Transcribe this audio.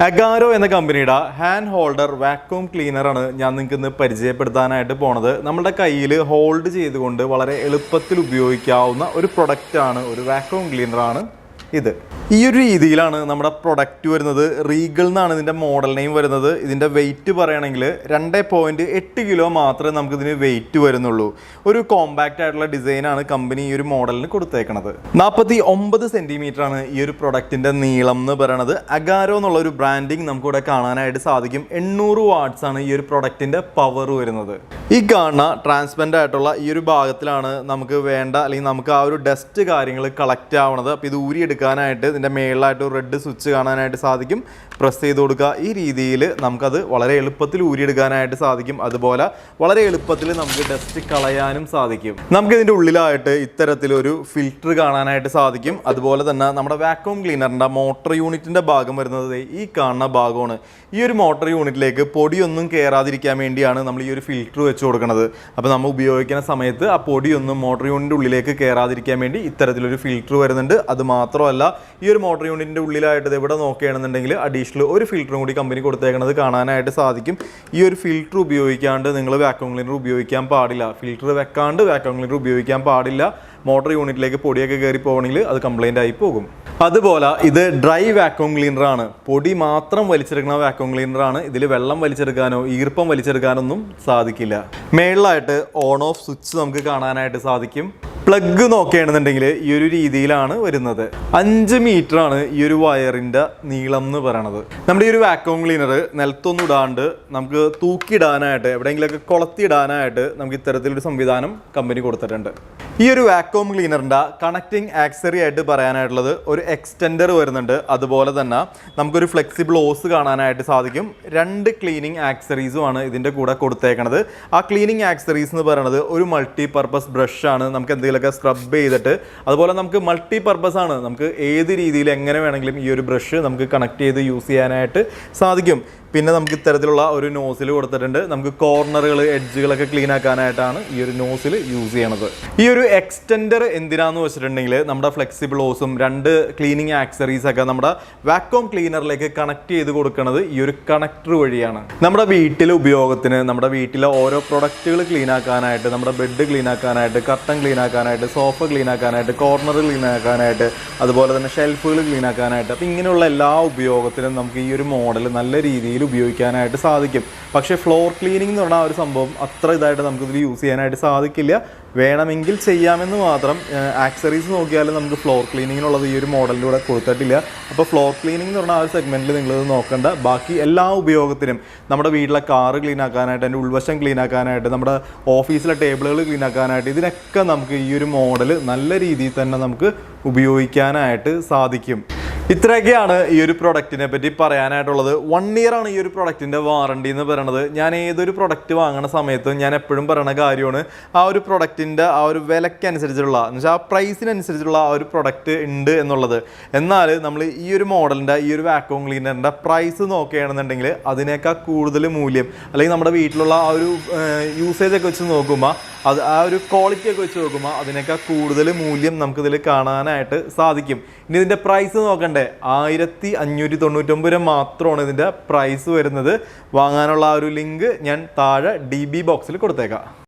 അഗാരോ എന്ന കമ്പനിയുടെ hand holder vacuum ക്ലീനറാണ് ഞാൻ നിങ്ങൾക്ക് ഇന്ന് പരിചയപ്പെടുത്താനായിട്ട് പോണത്. നമ്മുടെ കയ്യിൽ ഹോൾഡ് ചെയ്തുകൊണ്ട് വളരെ എളുപ്പത്തിൽ ഉപയോഗിക്കാവുന്ന ഒരു പ്രൊഡക്റ്റാണ്, ഒരു വാക്യൂം ക്ലീനറാണ് ഇത്. ഈ ഒരു രീതിയിലാണ് നമ്മുടെ പ്രൊഡക്റ്റ് വരുന്നത്. റീഗൽ എന്നാണ് ഇതിൻ്റെ മോഡൽ നെയിം വരുന്നത്. ഇതിൻ്റെ വെയിറ്റ് പറയുകയാണെങ്കിൽ 2.8 കിലോ മാത്രമേ നമുക്കിതിന് വെയിറ്റ് വരുന്നുള്ളൂ. ഒരു കോമ്പാക്റ്റ് ആയിട്ടുള്ള ഡിസൈനാണ് കമ്പനി ഈ ഒരു മോഡലിന് കൊടുത്തേക്കണത്. 49 സെൻറ്റിമീറ്ററാണ് ഈ ഒരു പ്രൊഡക്റ്റിൻ്റെ നീളം എന്ന് പറയുന്നത്. അഗാരോ എന്നുള്ള ഒരു ബ്രാൻഡിങ് നമുക്കിവിടെ കാണാനായിട്ട് സാധിക്കും. 800 വാട്ട്സ് ആണ് ഈ ഒരു പ്രൊഡക്റ്റിൻ്റെ പവർ വരുന്നത്. ഈ കാണുന്ന ട്രാൻസ്പെറൻ്റ് ആയിട്ടുള്ള ഈ ഒരു ഭാഗത്തിലാണ് നമുക്ക് വേണ്ട, അല്ലെങ്കിൽ നമുക്ക് ആ ഒരു ഡസ്റ്റ് കാര്യങ്ങൾ കളക്റ്റ് ആവണത്. അപ്പോൾ ഇത് ഊരിയെടുക്കാനായിട്ട് ഇതിൻ്റെ മേളിലായിട്ട് ഒരു റെഡ് സ്വിച്ച് കാണാനായിട്ട് സാധിക്കും. പ്രസ് ചെയ്ത് കൊടുക്കുക. ഈ രീതിയിൽ നമുക്കത് വളരെ എളുപ്പത്തിൽ ഊരിയെടുക്കാനായിട്ട് സാധിക്കും. അതുപോലെ വളരെ എളുപ്പത്തിൽ നമുക്ക് ഡസ്റ്റ് കളയാനും സാധിക്കും. നമുക്കിതിൻ്റെ ഉള്ളിലായിട്ട് ഇത്തരത്തിലൊരു ഫിൽറ്റർ കാണാനായിട്ട് സാധിക്കും. അതുപോലെ തന്നെ നമ്മുടെ വാക്യൂം ക്ലീനറിൻ്റെ മോട്ടർ യൂണിറ്റിൻ്റെ ഭാഗം വരുന്നത് ഈ കാണുന്ന ഭാഗമാണ്. ഈ ഒരു മോട്ടർ യൂണിറ്റിലേക്ക് പൊടിയൊന്നും കയറാതിരിക്കാൻ വേണ്ടിയാണ് നമ്മൾ ഈ ഒരു ഫിൽറ്റർ വെച്ച് കൊടുക്കുന്നത്. അപ്പോൾ നമ്മൾ ഉപയോഗിക്കുന്ന സമയത്ത് ആ പൊടിയൊന്നും മോട്ടർ യൂണിറ്റിൻ്റെ ഉള്ളിലേക്ക് കയറാതിരിക്കാൻ വേണ്ടി ഇത്തരത്തിലൊരു ഫിൽറ്റർ വരുന്നുണ്ട്. അത് മാത്രമല്ല, ഈ ഒരു മോട്ടർ യൂണിറ്റിൻ്റെ ഉള്ളിലായിട്ട് ഇവിടെ നോക്കുകയാണെന്നുണ്ടെങ്കിൽ അഡീഷണൽ ഒരു ഫിൽറ്ററും കൂടി കമ്പനി കൊടുത്തേക്കുന്നത് കാണാനായിട്ട് സാധിക്കും. ഈ ഒരു ഫിൽറ്റർ ഉപയോഗിക്കാണ്ട് നിങ്ങൾ വാക്യൂം ക്ലീനർ ഉപയോഗിക്കാൻ പാടില്ല. ഫിൽറ്റർ വെക്കാണ്ട് വാക്യൂം ക്ലീനർ ഉപയോഗിക്കാൻ പാടില്ല. മോട്ടർ യൂണിറ്റിലേക്ക് പൊടിയൊക്കെ കയറി പോകണമെങ്കിൽ അത് കംപ്ലൈൻ്റ് ആയി പോകും. അതുപോലെ ഇത് ഡ്രൈ വാക്യൂം ക്ലീനറാണ്. പൊടി മാത്രം വലിച്ചെടുക്കുന്ന വാക്യൂം ക്ലീനറാണ്. ഇതിൽ വെള്ളം വലിച്ചെടുക്കാനോ ഈർപ്പം വലിച്ചെടുക്കാനൊന്നും സാധിക്കില്ല. മേളിലായിട്ട് ഓൺ ഓഫ് സ്വിച്ച് നമുക്ക് കാണാനായിട്ട് സാധിക്കും. പ്ലഗ് നോക്കുകയാണെന്നുണ്ടെങ്കിൽ ഈ ഒരു രീതിയിലാണ് വരുന്നത്. 5 മീറ്ററാണ് ഈ ഒരു വയറിൻ്റെ നീളം എന്ന് പറയണത്. നമ്മുടെ ഈ ഒരു വാക്യൂം ക്ലീനർ നിലത്തൊന്നും ഇടാണ്ട് നമുക്ക് തൂക്കിയിടാനായിട്ട്, എവിടെയെങ്കിലുമൊക്കെ കൊളത്തിയിടാനായിട്ട് നമുക്ക് ഇത്തരത്തിലൊരു സംവിധാനം കമ്പനി കൊടുത്തിട്ടുണ്ട്. ഈ ഒരു വാക്യൂം ക്ലീനറിൻ്റെ കണക്റ്റിംഗ് ആക്സറി ആയിട്ട് പറയാനായിട്ടുള്ളത് ഒരു എക്സ്റ്റെൻഡർ വരുന്നുണ്ട്. അതുപോലെ തന്നെ നമുക്കൊരു ഫ്ലെക്സിബിൾ ഓസ് കാണാനായിട്ട് സാധിക്കും. 2 ക്ലീനിങ് ആക്സറീസുമാണ് ഇതിൻ്റെ കൂടെ കൊടുത്തേക്കണത്. ആ ക്ലീനിങ് ആക്സറീസ് എന്ന് പറയുന്നത് ഒരു മൾട്ടി പർപ്പസ് ബ്രഷാണ്. നമുക്ക് എന്തെങ്കിലുമൊക്കെ സ്ക്രബ് ചെയ്തിട്ട്, അതുപോലെ നമുക്ക് മൾട്ടി പർപ്പസ് ആണ്. നമുക്ക് ഏത് രീതിയിൽ എങ്ങനെ വേണമെങ്കിലും ഈ ഒരു ബ്രഷ് നമുക്ക് കണക്ട് ചെയ്ത് യൂസ് ചെയ്യാനായിട്ട് സാധിക്കും. പിന്നെ നമുക്ക് ഇത്തരത്തിലുള്ള ഒരു നോസിൽ കൊടുത്തിട്ടുണ്ട്. നമുക്ക് കോർണറുകൾ, എഡ്ജുകളൊക്കെ ക്ലീൻ ആക്കാനായിട്ടാണ് ഈ ഒരു നോസിൽ യൂസ് ചെയ്യണത്. ഈ ഒരു എക്സ്റ്റെൻഡർ എന്തിനാന്ന് വെച്ചിട്ടുണ്ടെങ്കിൽ നമ്മുടെ ഫ്ലെക്സിബിൾ ഓസും 2 ക്ലീനിങ് ആക്സറീസ് ഒക്കെ നമ്മുടെ വാക്യൂം ക്ലീനറിലേക്ക് കണക്ട് ചെയ്ത് കൊടുക്കുന്നത് ഈ ഒരു കണക്ടർ വഴിയാണ്. നമ്മുടെ വീട്ടിലെ ഉപയോഗത്തിന്, നമ്മുടെ വീട്ടിലെ ഓരോ പ്രൊഡക്റ്റുകൾ ക്ലീൻ ആക്കാനായിട്ട്, നമ്മുടെ ബെഡ് ക്ലീൻ ആക്കാനായിട്ട്, കർട്ടൻ ക്ലീൻ ആക്കാനായിട്ട്, സോഫ ക്ലീൻ ആക്കാനായിട്ട്, കോർണർ ക്ലീൻ ആക്കാനായിട്ട്, അതുപോലെ തന്നെ ഷെൽഫുകൾ ക്ലീൻ ആക്കാനായിട്ട്, അപ്പോൾ ഇങ്ങനെയുള്ള എല്ലാ ഉപയോഗത്തിനും നമുക്ക് ഈ ഒരു മോഡൽ നല്ല രീതിയിൽ ഉപയോഗിക്കാനായിട്ട് സാധിക്കും. പക്ഷേ ഫ്ലോർ ക്ലീനിങ് എന്ന് പറഞ്ഞാൽ ഒരു സംഭവം അത്ര ഇതായിട്ട് നമുക്കിതിൽ യൂസ് ചെയ്യാനായിട്ട് സാധിക്കില്ല. വേണമെങ്കിൽ ചെയ്യാമെന്ന് മാത്രം. ആക്സറീസ് നോക്കിയാൽ നമുക്ക് ഫ്ലോർ ക്ലീനിങ്ങിനുള്ളത് ഈ ഒരു മോഡലിലൂടെ കൊടുത്തിട്ടില്ല. അപ്പോൾ ഫ്ലോർ ക്ലീനിങ് എന്ന് പറഞ്ഞാൽ ആ ഒരു സെഗ്മെൻറ്റിൽ നിങ്ങളിത് നോക്കേണ്ട. ബാക്കി എല്ലാ ഉപയോഗത്തിനും, നമ്മുടെ വീട്ടിലെ കാറ് ക്ലീൻ ആക്കാനായിട്ട്, അതിൻ്റെ ഉൾവശം ക്ലീൻ ആക്കാനായിട്ട്, നമ്മുടെ ഓഫീസിലെ ടേബിളുകൾ ക്ലീൻ ആക്കാനായിട്ട്, ഇതിനൊക്കെ നമുക്ക് ഈ ഒരു മോഡൽ നല്ല രീതിയിൽ തന്നെ നമുക്ക് ഉപയോഗിക്കാനായിട്ട് സാധിക്കും. ഇത്രയൊക്കെയാണ് ഈ ഒരു പ്രൊഡക്റ്റിനെ പറ്റി പറയാനായിട്ടുള്ളത്. 1 ഇയർ ആണ് ഈ ഒരു പ്രൊഡക്റ്റിൻ്റെ വാറണ്ടി എന്ന് പറയുന്നത്. ഞാൻ ഏതൊരു പ്രൊഡക്റ്റ് വാങ്ങുന്ന സമയത്തും ഞാൻ എപ്പോഴും പറയുന്ന കാര്യമാണ്, ആ ഒരു പ്രൊഡക്റ്റിൻ്റെ ആ ഒരു വിലക്കനുസരിച്ചുള്ള, എന്ന് വെച്ചാൽ ആ പ്രൈസിനനുസരിച്ചുള്ള ആ ഒരു പ്രൊഡക്റ്റ് ഉണ്ട് എന്നുള്ളത്. എന്നാൽ നമ്മൾ ഈ ഒരു മോഡലിൻ്റെ, ഈ ഒരു വാക്യൂം ക്ലീനറിൻ്റെ പ്രൈസ് നോക്കുകയാണെന്നുണ്ടെങ്കിൽ അതിനേക്കാൾ കൂടുതൽ മൂല്യം, അല്ലെങ്കിൽ നമ്മുടെ വീട്ടിലുള്ള ആ ഒരു യൂസേജൊക്കെ വെച്ച് നോക്കുമ്പോൾ, അത് ആ ഒരു ക്വാളിറ്റി ഒക്കെ വെച്ച് നോക്കുമ്പോൾ അതിനേക്കാൾ കൂടുതൽ മൂല്യം നമുക്കിതിൽ കാണാനായിട്ട് സാധിക്കും. ഇനി ഇതിൻ്റെ പ്രൈസ് നോക്കണ്ടേ, 1599 രൂപ മാത്രമാണ് ഇതിൻ്റെ പ്രൈസ് വരുന്നത്. വാങ്ങാനുള്ള ആ ഒരു ലിങ്ക് ഞാൻ താഴെ DB ബോക്സിൽ കൊടുത്തേക്കാം.